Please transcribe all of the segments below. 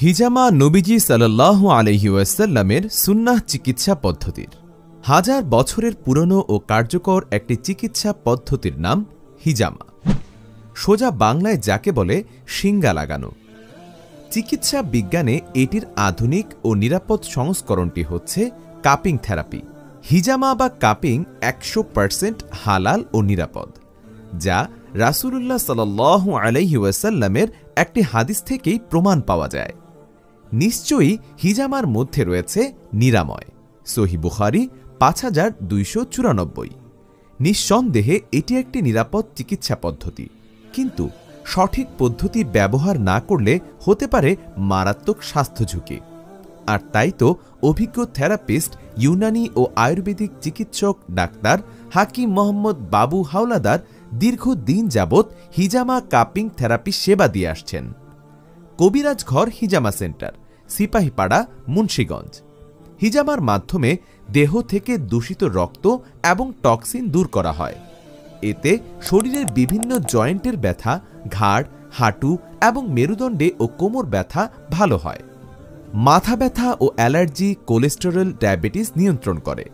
হিজামা নবীজি সাল্লাল্লাহু আলাইহি ওয়াসাল্লামের সুন্নাহ চিকিৎসা পদ্ধতির হাজার বছরের পুরনো ও কার্যকর একটি চিকিৎসা পদ্ধতির নাম হিজামা। সোজা বাংলায় যাকে বলে শিঙ্গা লাগানো। চিকিৎসা বিজ্ঞানে এটির আধুনিক ও নিরাপদ সংস্করণটি হচ্ছে কাপিং থেরাপি। হিজামা বা কাপিং 100% হালাল ও নিরাপদ, যা রাসূলুল্লাহ সাল্লাল্লাহু আলাইহি ওয়াসাল্লামের একটি হাদিস থেকেই প্রমাণ পাওয়া যায়। নিশ্চয়ই হিজামার মধ্যে রয়েছে নিরাময়। সহিহ বুখারী 5294। নিঃসন্দেহে এটি একটি নিরাপদ চিকিৎসা পদ্ধতি, কিন্তু সঠিক পদ্ধতি ব্যবহার না করলে হতে পারে মারাত্মক স্বাস্থ্য ঝুঁকি। আর তাই তো অভিজ্ঞ থেরাপিস্ট, ইউনানি ও আয়ুর্বেদিক চিকিৎসক ডাক্তার হাকিম মোহাম্মদ বাবু হাওলাদার দীর্ঘদিন যাবৎ হিজামা কাপিং থেরাপি সেবা দিয়ে আসছেন। কবিরাজ ঘর হিজামা সেন্টার, সিপাহীপাড়া, মুন্সিগঞ্জ। হিজামার মাধ্যমে দেহ থেকে দূষিত রক্ত এবং টক্সিন দূর করা হয়। এতে শরীরের বিভিন্ন জয়েন্টের ব্যথা, ঘাড়, হাঁটু এবং মেরুদণ্ডে ও কোমর ব্যথা ভালো হয়। মাথা ব্যথা ও অ্যালার্জি, কোলেস্টেরল, ডায়াবেটিস নিয়ন্ত্রণ করে,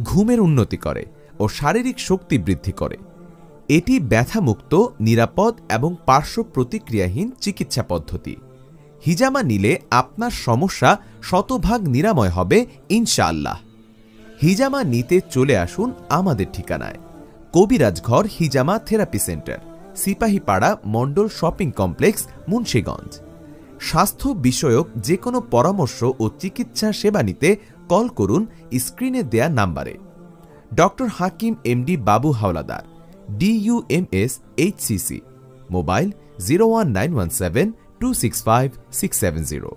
ঘুমের উন্নতি করে ও শারীরিক শক্তি বৃদ্ধি করে। এটি ব্যথামুক্ত, নিরাপদ এবং পার্শ্ব প্রতিক্রিয়াহীন চিকিৎসা পদ্ধতি। হিজামা নিলে আপনার সমস্যা শতভাগ নিরাময় হবে ইনশাআল্লাহ। হিজামা নিতে চলে আসুন আমাদের ঠিকানায়, কবিরাজ ঘর হিজামা থেরাপি সেন্টার, সিপাহীপাড়া মণ্ডল শপিং কমপ্লেক্স, মুন্সিগঞ্জ। স্বাস্থ্য বিষয়ক যে কোনো পরামর্শ ও চিকিৎসা সেবা নিতে কল করুন স্ক্রিনে দেয়া নাম্বারে। ডক্টর হাকিম এমডি বাবু হাওলাদার, DUMS HCC, মোবাইল 01917 265 670।